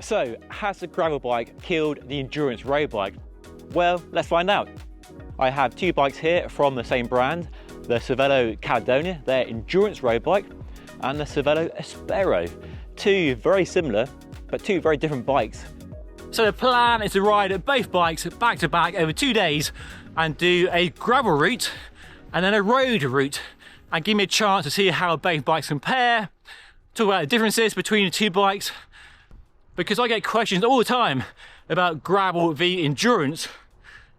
So, has the gravel bike killed the endurance road bike? Well, let's find out. I have two bikes here from the same brand, the Cervelo Caledonia, their endurance road bike, and the Cervelo Aspero. Two very similar, but two very different bikes. So the plan is to ride both bikes back to back over 2 days and do a gravel route and then a road route, and give me a chance to see how both bikes compare, talk about the differences between the two bikes, because I get questions all the time about gravel v endurance,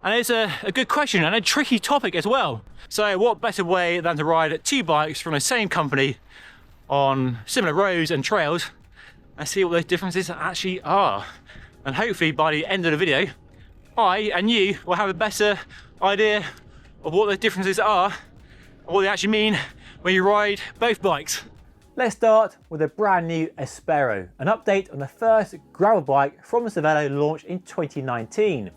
and it's a good question and a tricky topic as well. So what better way than to ride two bikes from the same company on similar roads and trails and see what those differences actually are. And hopefully by the end of the video, I and you will have a better idea of what the differences are and what they actually mean when you ride both bikes. Let's start with a brand new Aspero, an update on the first gravel bike from the Cervelo launched in 2019.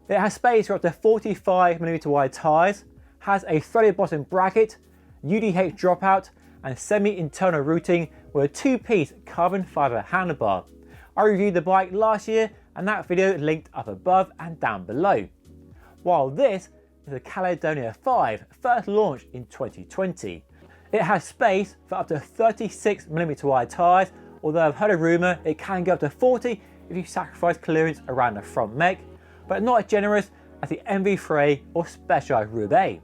It has space for up to 45mm wide tyres, has a threaded bottom bracket, UDH dropout, and semi-internal routing with a two-piece carbon fibre handlebar. I reviewed the bike last year, and that video linked up above and down below. While this is the Caledonia 5, first launched in 2020. It has space for up to 36mm wide tyres, although I've heard a rumour it can go up to 40 if you sacrifice clearance around the front mech, but not as generous as the MV3 or Specialized Roubaix.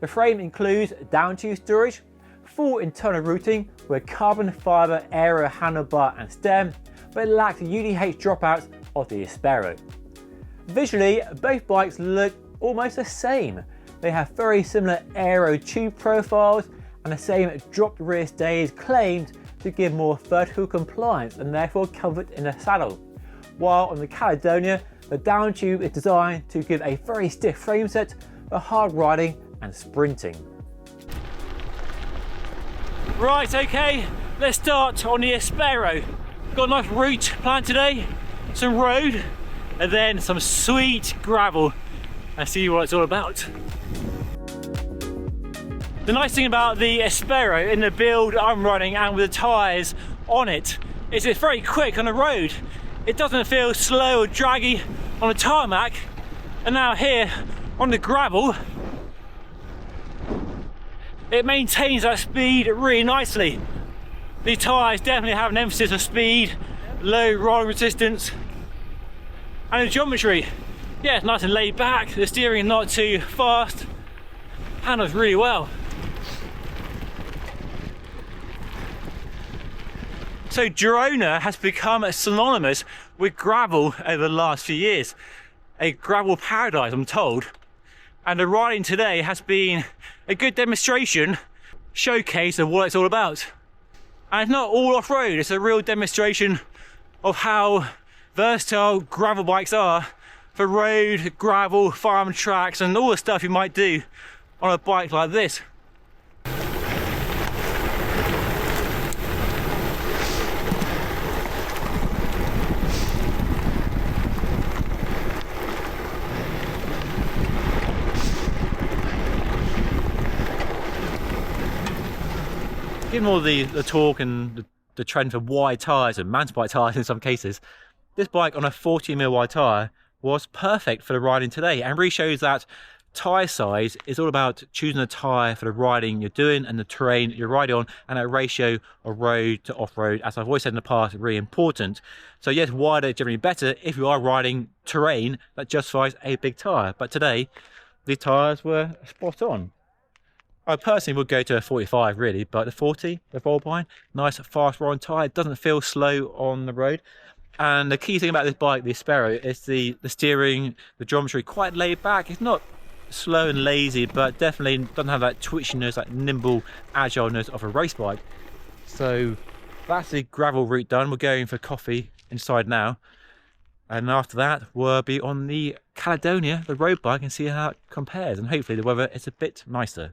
The frame includes down tube storage, full internal routing with carbon fibre aero handlebar and stem, but it lacks the UDH dropouts of the Aspero. Visually, both bikes look almost the same. They have very similar aero tube profiles and the same dropped rear stays claimed to give more vertical compliance and therefore comfort in the saddle. While on the Caledonia, the down tube is designed to give a very stiff frame set for hard riding and sprinting. Right, okay, let's start on the Aspero. Got a nice route planned today, some road, and then some sweet gravel, and see what it's all about. The nice thing about the Aspero in the build I'm running and with the tyres on it is it's very quick on the road. It doesn't feel slow or draggy on the tarmac, and now here on the gravel it maintains that speed really nicely. These tyres definitely have an emphasis on speed, low rolling resistance, and the geometry, yeah, it's nice and laid back. The steering not too fast, handles really well. So Girona has become synonymous with gravel over the last few years. A gravel paradise, I'm told. And the riding today has been a good demonstration, showcase of what it's all about. And it's not all off-road, it's a real demonstration of how versatile gravel bikes are for road, gravel, farm tracks, and all the stuff you might do on a bike like this. Given all the talk and the trend for wide tyres and mountain bike tyres in some cases, this bike on a 40mm wide tyre was perfect for the riding today, and really shows that tyre size is all about choosing a tyre for the riding you're doing and the terrain you're riding on, and that ratio of road to off-road, as I've always said in the past, is really important. So yes, wider is generally better if you are riding terrain that justifies a big tyre, but today the tyres were spot on. I personally would go to a 45 really, but the 40, the Volpine, nice fast rolling tyre, doesn't feel slow on the road. And the key thing about this bike, the Aspero, is the steering, the geometry, quite laid back. It's not slow and lazy, but definitely doesn't have that twitchiness, that nimble agileness of a race bike. So that's the gravel route done. We're going for coffee inside now. And after that, we'll be on the Caledonia, the road bike, and see how it compares. And hopefully the weather is a bit nicer.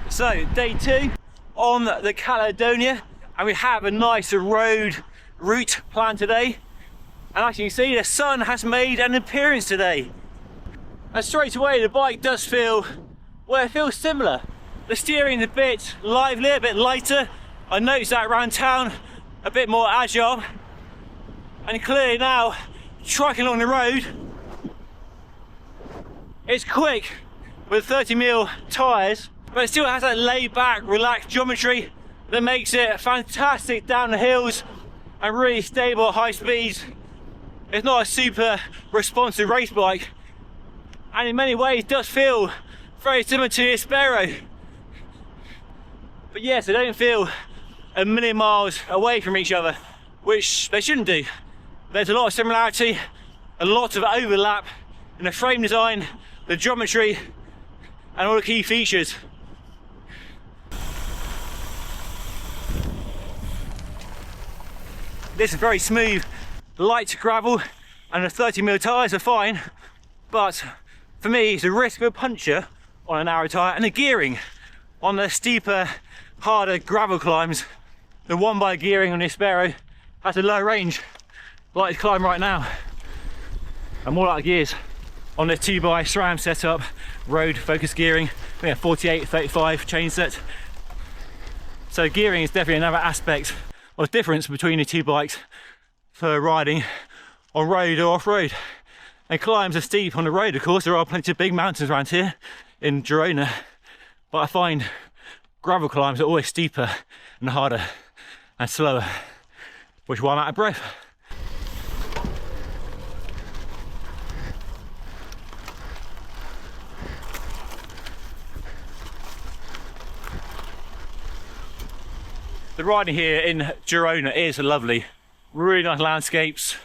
So, day 2 on the Caledonia, and we have a nice road route planned today. And as you can see, the sun has made an appearance today. And straight away, the bike does feel, well, it feels similar. The steering is a bit livelier, a bit lighter, I noticed that around town, a bit more agile, and clearly now, trucking along the road, it's quick with 30mm tyres, but it still has that laid back, relaxed geometry that makes it fantastic down the hills and really stable at high speeds. It's not a super responsive race bike, and in many ways does feel very similar to the Aspero. But yes, they don't feel a million miles away from each other, which they shouldn't do. There's a lot of similarity, a lot of overlap in the frame design, the geometry, and all the key features. This is very smooth, light gravel, and the 30mm tyres are fine, but for me it's a risk of a puncture on a narrow tyre, and the gearing on the steeper, harder gravel climbs. The one-by gearing on the Aspero has a low range, like to climb right now, and more like gears on the 2x SRAM setup, road focus gearing. We have 48-35 chain set. So gearing is definitely another aspect of difference between the two bikes for riding on road or off-road. And climbs are steep on the road, of course. There are plenty of big mountains around here in Girona, but I find gravel climbs are always steeper and harder and slower, which is why I'm out of breath. The riding here in Girona is lovely. Really nice landscapes,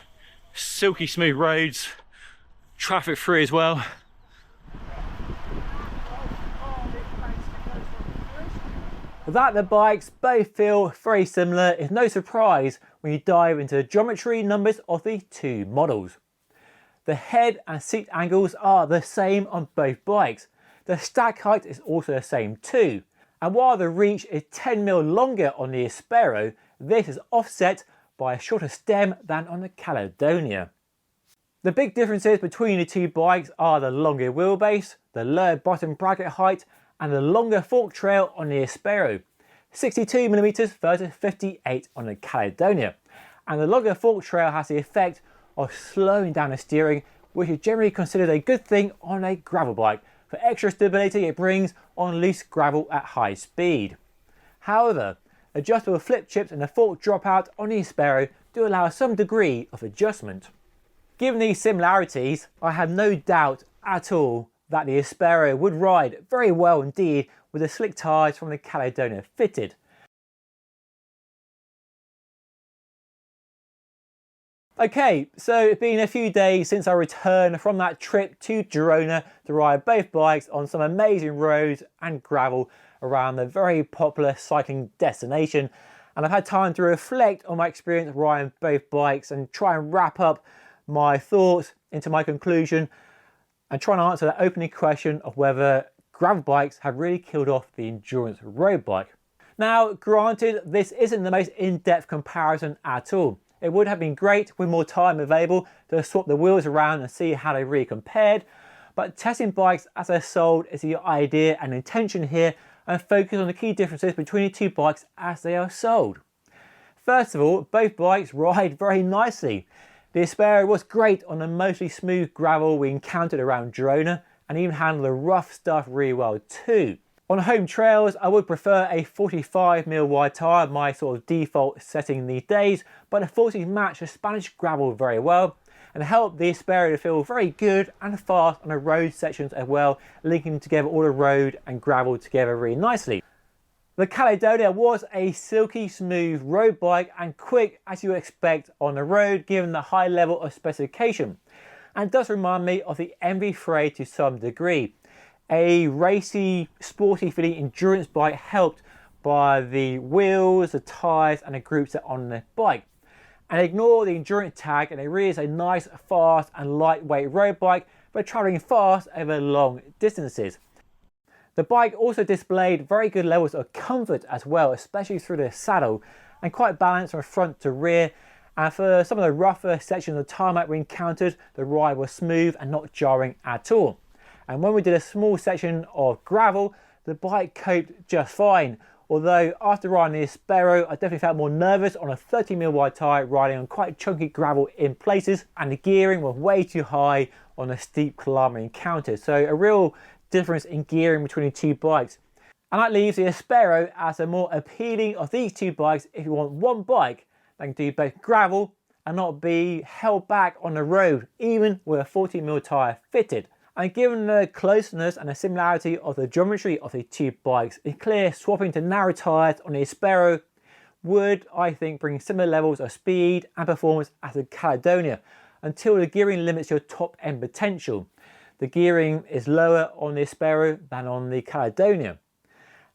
silky smooth roads, traffic free as well. That the bikes both feel very similar is no surprise when you dive into the geometry numbers of the two models. The head and seat angles are the same on both bikes. The stack height is also the same too. And while the reach is 10mm longer on the Aspero, this is offset by a shorter stem than on the Caledonia. The big differences between the two bikes are the longer wheelbase, the lower bottom bracket height, and the longer fork trail on the Aspero, 62mm versus 58 on the Caledonia. And the longer fork trail has the effect of slowing down the steering, which is generally considered a good thing on a gravel bike for extra stability it brings on loose gravel at high speed. However, adjustable flip chips and the fork dropout on the Aspero do allow some degree of adjustment. Given these similarities, I have no doubt at all that the Aspero would ride very well indeed with the slick tyres from the Caledonia fitted. Okay, so it's been a few days since I returned from that trip to Girona to ride both bikes on some amazing roads and gravel around the very popular cycling destination, and I've had time to reflect on my experience riding both bikes and try and wrap up my thoughts into my conclusion and trying to answer that opening question of whether gravel bikes have really killed off the endurance road bike. Now, granted, this isn't the most in-depth comparison at all. It would have been great with more time available to swap the wheels around and see how they really compared, but testing bikes as they're sold is the idea and intention here, and focus on the key differences between the two bikes as they are sold. First of all, both bikes ride very nicely. The Aspero was great on the mostly smooth gravel we encountered around Girona, and even handled the rough stuff really well too. On home trails, I would prefer a 45mm wide tyre, my sort of default setting these days, but the 40s match the Spanish gravel very well and help the Aspero to feel very good and fast on the road sections as well, linking together all the road and gravel together really nicely. The Caledonia was a silky smooth road bike and quick as you would expect on the road given the high level of specification, and does remind me of the MV3 to some degree. A racy, sporty feeling endurance bike helped by the wheels, the tyres and the group set on the bike. And ignore the endurance tag, and it really is a nice, fast and lightweight road bike for travelling fast over long distances. The bike also displayed very good levels of comfort as well, especially through the saddle, and quite balanced from front to rear. And for some of the rougher sections of tarmac we encountered, the ride was smooth and not jarring at all. And when we did a small section of gravel, the bike coped just fine, Although after riding the Aspero, I definitely felt more nervous on a 30mm wide tyre, riding on quite chunky gravel in places, and the gearing was way too high on the steep climbing encounters. So a real difference in gearing between the two bikes. And that leaves the Aspero as the more appealing of these two bikes if you want one bike that can do both gravel and not be held back on the road, even with a 40mm tyre fitted. And given the closeness and the similarity of the geometry of the two bikes, it's clear swapping to narrow tyres on the Aspero would, I think, bring similar levels of speed and performance as the Caledonia, until the gearing limits your top end potential. The gearing is lower on the Aspero than on the Caledonia.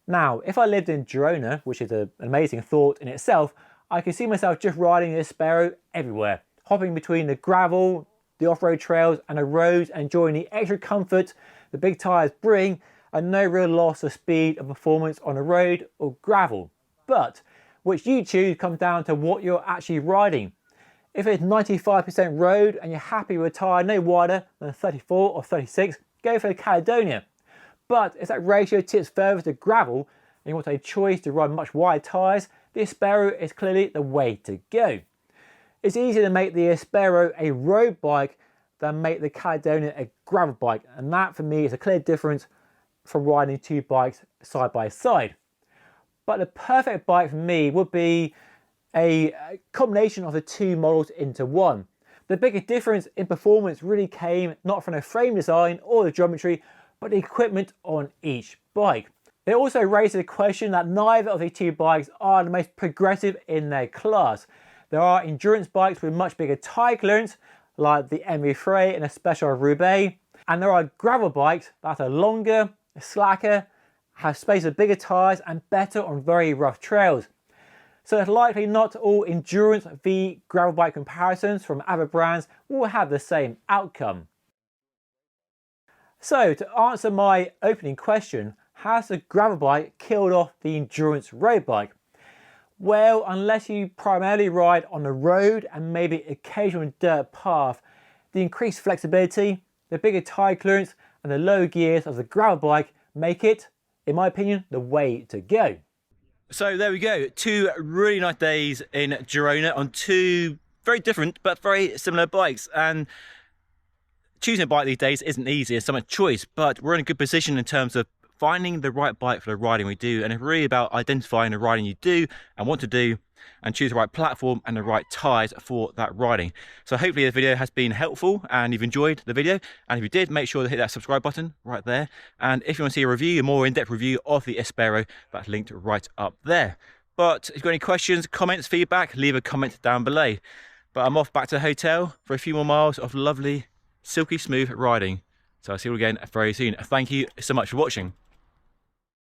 Now, if I lived in Girona, which is an amazing thought in itself, I could see myself just riding the Aspero everywhere, hopping between the gravel, the off-road trails and the roads, enjoying the extra comfort the big tyres bring and no real loss of speed or performance on the road or gravel. But which you choose comes down to what you're actually riding. If it's 95% road and you're happy with a tyre no wider than 34 or 36, go for the Caledonia. But if that ratio tips further to gravel and you want a choice to ride much wider tyres, the Aspero is clearly the way to go. It's easier to make the Aspero a road bike than make the Caledonia a gravel bike, and that for me is a clear difference from riding two bikes side by side. But the perfect bike for me would be a combination of the two models into one. The biggest difference in performance really came not from the frame design or the geometry, but the equipment on each bike. It also raises the question that neither of the two bikes are the most progressive in their class. There are endurance bikes with much bigger tyre clearance, like the MV3 and Aspero Roubaix, and there are gravel bikes that are longer, slacker, have space for bigger tyres and better on very rough trails. So it's likely not all endurance v gravel bike comparisons from other brands will have the same outcome. So to answer my opening question, has the gravel bike killed off the endurance road bike? Well, unless you primarily ride on the road and maybe occasional dirt path, the increased flexibility, the bigger tyre clearance and the low gears of the gravel bike make it, in my opinion, the way to go. So there we go, 2 really nice days in Girona on 2 very different but very similar bikes. And choosing a bike these days isn't easy, there's so much choice, but we're in a good position in terms of finding the right bike for the riding we do, and it's really about identifying the riding you do and want to do and choose the right platform and the right tyres for that riding. So hopefully the video has been helpful and you've enjoyed the video, and if you did, make sure to hit that subscribe button right there, and if you want to see a review, a more in-depth review of the Aspero, that's linked right up there. But if you've got any questions, comments, feedback, leave a comment down below. But I'm off back to the hotel for a few more miles of lovely silky smooth riding. So I'll see you all again very soon. Thank you so much for watching.